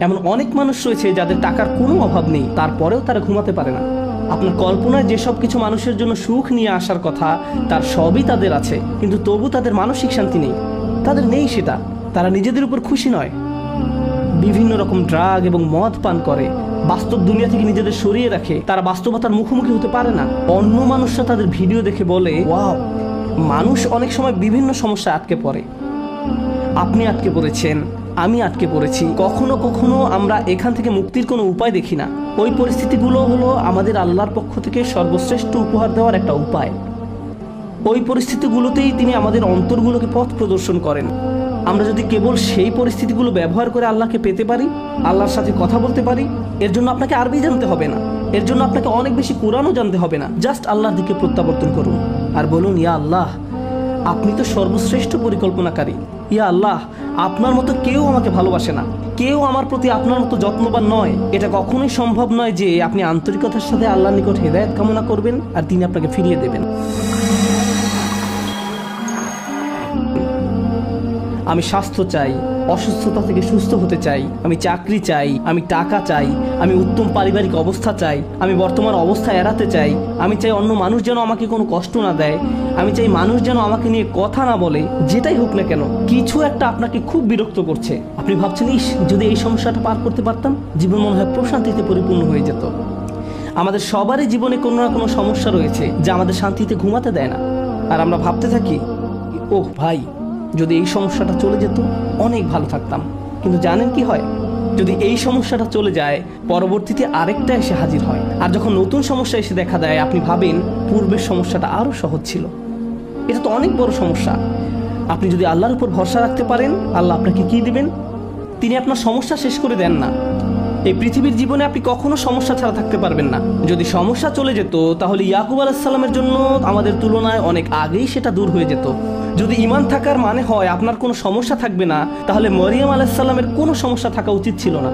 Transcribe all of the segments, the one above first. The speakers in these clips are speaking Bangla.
এমন অনেক মানুষ রয়েছে যাদের টাকার কোনো অভাব নেই, তারপরেও তারা ঘুমাতে পারে না। আপনার কল্পনায় যেসব কিছু মানুষের জন্য সুখ নিয়ে আসার কথা তার সবই তাদের আছে, কিন্তু তবু তাদের মানসিক শান্তি নেই। তাদের নেই সেটা, তারা নিজেদের উপর খুশি নয়। বিভিন্ন রকম ড্রাগ এবং মদ পান করে, বাস্তব দুনিয়া থেকে নিজেদের সরিয়ে রাখে। তারা বাস্তবতার মুখোমুখি হতে পারে না। অন্য মানুষরা তাদের ভিডিও দেখে বলে ওয়াও। মানুষ অনেক সময় বিভিন্ন সমস্যা আটকে পড়ে। আপনি আটকে পড়েছেন, আমি আটকে পড়েছি। কখনো কখনো আমরা এখান থেকে মুক্তির কোনো উপায় দেখি না। ওই পরিস্থিতিগুলো হলো আমাদের আল্লাহর পক্ষ থেকে সর্বশ্রেষ্ঠ উপহার দেওয়ার একটা উপায়। ওই পরিস্থিতিগুলোতেই তিনি আমাদের অন্তরগুলোকে পথ প্রদর্শন করেন। আমরা যদি কেবল সেই পরিস্থিতিগুলো ব্যবহার করে আল্লাহকে পেতে পারি, আল্লাহর সাথে কথা বলতে পারি, এর জন্য আপনাকে আরবি জানতে হবে না, এর জন্য আপনাকে অনেক বেশি কোরআনও জানতে হবে না। জাস্ট আল্লাহর দিকে প্রত্যাবর্তন করুন আর বলুন, ইয়া আল্লাহ, আপনি তো সর্বশ্রেষ্ঠ পরিকল্পনাকারী। ইয়া আল্লাহ, আপনার মতো কেউ আমাকে ভালোবাসে না, কেউ আমার প্রতি আপনার মতো যত্নবান নয়। এটা কখনোই সম্ভব নয় যে আপনি আন্তরিকতার সাথে আল্লাহর নিকট হেদায়েত কামনা করবেন আর তিনি আপনাকে ফিরিয়ে দেবেন। আমি স্বাস্থ্য চাই, অসুস্থতা থেকে সুস্থ হতে চাই। আমি চাকরি চাই, আমি টাকা চাই, আমি উত্তম পারিবারিক অবস্থা চাই, আমি বর্তমান অবস্থা এড়াতে চাই। আমি চাই অন্য মানুষ যেন আমাকে কোনো কষ্ট না দেয়, আমি চাই মানুষ যেন আমাকে নিয়ে কথা না বলে। যেটাই হোক না কেন, কিছু একটা আপনাকে খুব বিরক্ত করছে। আপনি ভাবছেন, ইস, যদি এই সমস্যাটা পার করতে পারতাম, জীবন মনে হয় প্রশান্তিতে পরিপূর্ণ হয়ে যেত। আমাদের সবারই জীবনে কোনো না কোনো সমস্যা রয়েছে যা আমাদের শান্তিতে ঘুমাতে দেয় না। আর আমরা ভাবতে থাকি, ওহ ভাই, যদি এই সমস্যাটা চলে যেত অনেক ভালো থাকতাম। কিন্তু জানেন কি হয়? যদি এই সমস্যাটা চলে যায়, পরবর্তীতে আরেকটা এসে হাজির হয়। আর যখন নতুন সমস্যা এসে দেখা দেয়, আপনি ভাবেন পূর্বের সমস্যাটা আরও সহজ ছিল। এটা তো অনেক বড় সমস্যা। আপনি যদি আল্লাহর উপর ভরসা রাখতে পারেন, আল্লাহ আপনাকে কি দিবেন? তিনি আপনার সমস্যা শেষ করে দেন না। এই পৃথিবীর জীবনে আপনি কখনো সমস্যা ছাড়া থাকতে পারবেন না। যদি সমস্যা চলে যেত, তাহলে ইয়াকুব আলাইহিস সালামের জন্য আমাদের তুলনায় অনেক আগেই সেটা দূর হয়ে যেত। যদি ঈমান থাকার মানে হয় আপনার কোনো সমস্যা থাকবে না, তাহলে মরিয়ম আলাইহিস সালামের কোনো সমস্যা থাকা উচিত ছিল না।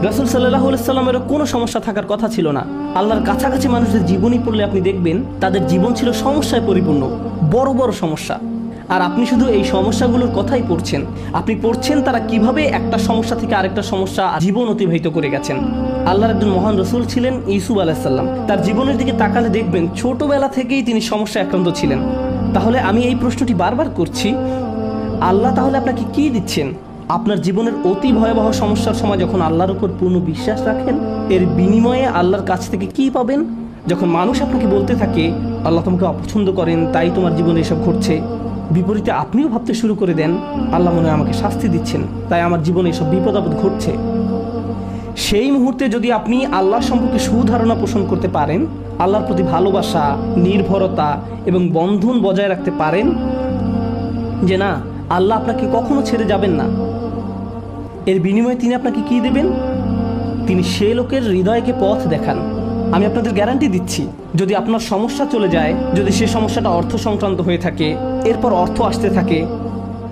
রাসূল সাল্লাল্লাহু আলাইহি সাল্লামেরও কোনো সমস্যা থাকার কথা ছিল না। আল্লাহর কাছাকাছি মানুষদের জীবনী পড়লে আপনি দেখবেন তাদের জীবন ছিল সমস্যায় পরিপূর্ণ, বড় বড় সমস্যা। আর আপনি শুধু এই সমস্যাগুলোর কথাই পড়ছেন। আপনি পড়ছেন তারা কিভাবে একটা সমস্যা থেকে আরেকটা সমস্যা জীবন অতিবাহিত করে গেছেন। আল্লাহর একজন মহান রসুল ছিলেন ইউসুফ আলাইহিস সালাম। তার জীবনের দিকে তাকালে দেখবেন ছোটবেলা থেকেই তিনি সমস্যায় আক্রান্ত ছিলেন। তাহলে আমি এই প্রশ্নটি বারবার করছি, আল্লাহ তাহলে আপনাকে কি দিচ্ছেন? আপনার জীবনের অতি ভয়াবহ সমস্যার সময় যখন আল্লাহর উপর পূর্ণ বিশ্বাস রাখেন, এর বিনিময়ে আল্লাহর কাছ থেকে কি পাবেন? যখন মানুষ আপনাকে বলতে থাকে আল্লাহ তোমাকে অপছন্দ করেন, তাই তোমার জীবনে এসব ঘটছে, বিপরীতে আপনিও ভাবতে শুরু করে দেন আল্লাহ মনে হয় আমাকে শাস্তি দিচ্ছেন, তাই আমার জীবনে এসব বিপদ আপদ ঘটছে। সেই মুহূর্তে যদি আপনি আল্লাহ সম্পর্কে সুধারণা পোষণ করতে পারেন, আল্লাহর প্রতি ভালোবাসা, নির্ভরতা এবং বন্ধন বজায় রাখতে পারেন যে না, আল্লাহ আপনাকে কখনো ছেড়ে যাবেন না, এর বিনিময়ে তিনি আপনাকে কি দেবেন? তিনি সে লোকের হৃদয়কে পথ দেখান। আমি আপনাদের গ্যারান্টি দিচ্ছি, যদি আপনার সমস্যা চলে যায়, যদি সে সমস্যাটা অর্থ সংক্রান্ত হয়ে থাকে, এরপর অর্থ আসতে থাকে,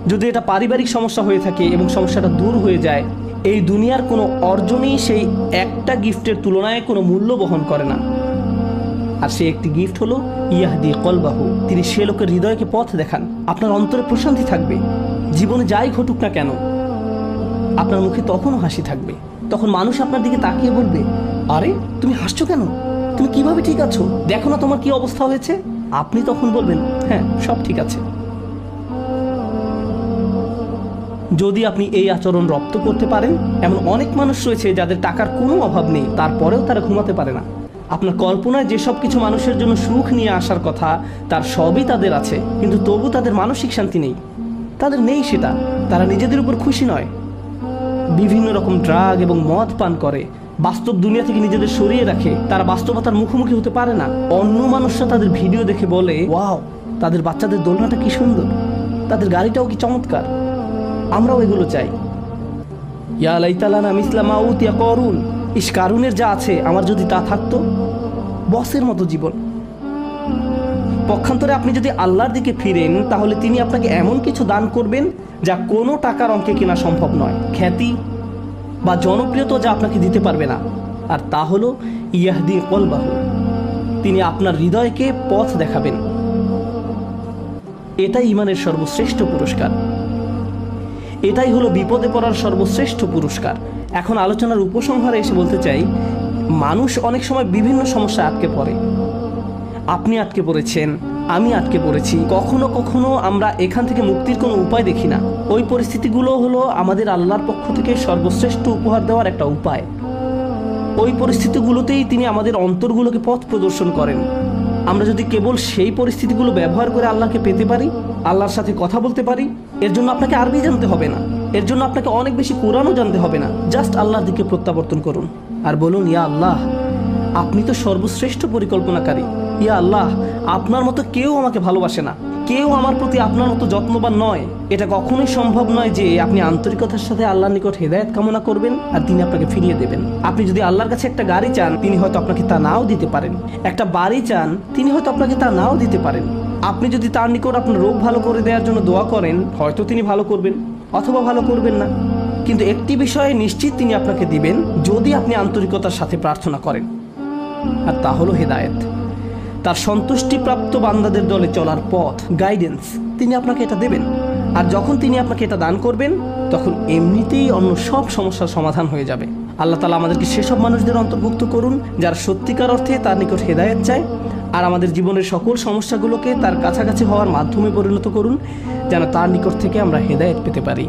যদি এটা পারিবারিক সমস্যা হয়ে থাকে এবং সমস্যাটা দূর হয়ে যায়, এই দুনিয়ার কোনো অর্জনই সেই একটা গিফটের তুলনায় কোনো মূল্য বহন করে না। আর সেই একটি গিফট হলো ইয়াহদি কলবাহু। তিনি সে লোকের হৃদয়কে পথ দেখান। আপনার অন্তরে প্রশান্তি থাকবে। জীবনে যাই ঘটুক না কেন, আপনার মুখে তখনও হাসি থাকবে। তখন মানুষ আপনার দিকে তাকিয়ে বলবে, আরে তুমি হাসছো কেন? তুমি কিভাবে ঠিক আছো? দেখো না তোমার কি অবস্থা হয়েছে। আপনি তখন বলবেন, হ্যাঁ, সব ঠিক আছে। যদি আপনি এই আচরণ রপ্ত করতে পারেন, এমন অনেক মানুষ রয়েছে যাদের টাকার কোনো অভাব নেই, তারপরেও তারা ঘুমাতে পারে না। আপনার কল্পনায় যেসব কিছু মানুষের জন্য সুখ নিয়ে আসার কথা তার সবই তাদের আছে, কিন্তু তবু তাদের মানসিক শান্তি নেই। তাদের নেই সেটা, তারা নিজেদের উপর খুশি নয়। বিভিন্ন রকম ড্রাগ এবং মদ পান করে, বাস্তব দুনিয়া থেকে নিজেদের সরিয়ে রাখে। তারা বাস্তবতার মুখোমুখি হতে পারে না। অন্য মানুষরা তাদের ভিডিও দেখে বলে, ওয়াও, তাদের বাচ্চাদের দোলনাটা কি সুন্দর, তাদের গাড়িটাও কি চমৎকার, আমরাও এগুলো চাই। ইয়া লাইতালানা মিসলা মা উতিয়া করুন। ইস, কারুনের যা আছে আমার যদি তা থাকতো। বসের মতো জীবন। পক্ষান্তরে আপনি যদি আল্লাহর দিকে ফিরেন, তাহলে তিনি আপনাকে এমন কিছু দান করবেন যা কোনো টাকার অঙ্কে কেনা সম্ভব নয়। খ্যাতি বা জনপ্রিয়তা যা আপনাকে দিতে পারবে না। আর তা হলো ইয়াহদি কলবাহু। তিনি আপনার হৃদয়কে পথ দেখাবেন। এটাই ঈমানের সর্বশ্রেষ্ঠ পুরস্কার। এটাই হলো বিপদে পড়ার সর্বশ্রেষ্ঠ পুরস্কার। এখন আলোচনার উপসংহারে এসে বলতে চাই, মানুষ অনেক সময় বিভিন্ন সমস্যায় আটকে পড়ে। আপনি আটকে পড়েছেন, আমি আটকে পড়েছি। কখনো কখনো আমরা এখান থেকে মুক্তির কোনো উপায় দেখি না। ওই পরিস্থিতিগুলো হলো আমাদের আল্লাহর পক্ষ থেকে সর্বশ্রেষ্ঠ উপহার দেওয়ার একটা উপায়। ওই পরিস্থিতিগুলোতেই তিনি আমাদের অন্তরগুলোকে পথ প্রদর্শন করেন। আমরা যদি কেবল সেই পরিস্থিতিগুলো ব্যবহার করে আল্লাহকে পেতে পারি, আল্লাহর সাথে কথা বলতে পারি, এর জন্য আপনাকে আরবি জানতে হবে না, এর জন্য আপনাকে অনেক বেশি কোরআনও জানতে হবে না। জাস্ট আল্লাহর দিকে প্রত্যাবর্তন করুন আর বলুন, ইয়া আল্লাহ, আপনি তো সর্বশ্রেষ্ঠ পরিকল্পনাকারী। ইয়া আল্লাহ, আপনার মতো কেউ আমাকে ভালোবাসে না, কেউ আমার প্রতি আপনার মতো যত্নবান নয়। এটা কখনোই সম্ভব নয় যে আপনি আন্তরিকতার সাথে আল্লাহর নিকট হেদায়েত কামনা করবেন আর তিনি আপনাকে ফিরিয়ে দেবেন। আপনি যদি আল্লাহর কাছে একটা গাড়ি চান, তিনি হয়তো আপনাকে তা নাও দিতে পারেন। একটা বাড়ি চান, তিনি হয়তো আপনাকে তা নাও দিতে পারেন। আপনি যদি তার নিকট আপনার রোগ ভালো করে দেওয়ার জন্য দোয়া করেন, হয়তো তিনি ভালো করবেন অথবা ভালো করবেন না। কিন্তু একটি বিষয়ে নিশ্চিত তিনি আপনাকে দিবেন, যদি আপনি আন্তরিকতার সাথে প্রার্থনা করেন, আর তা হলো হেদায়েত। তার সন্তুষ্টিপ্রাপ্ত বান্দাদের দলে চলার পথ, গাইডেন্স, তিনি আপনাকে এটা দেবেন। আর যখন তিনি আপনাকে এটা দান করবেন, তখন এমনিতেই অন্য সব সমস্যার সমাধান হয়ে যাবে। আল্লাহ তাআলা আমাদেরকে সেসব মানুষদের অন্তর্ভুক্ত করুন যারা সত্যিকার অর্থে তার নিকট হেদায়েত চায়, আর আমাদের জীবনের সকল সমস্যাগুলোকে তার কাছাকাছি হওয়ার মাধ্যমে পরিণত করুন, যেন তার নিকট থেকে আমরা হেদায়েত পেতে পারি।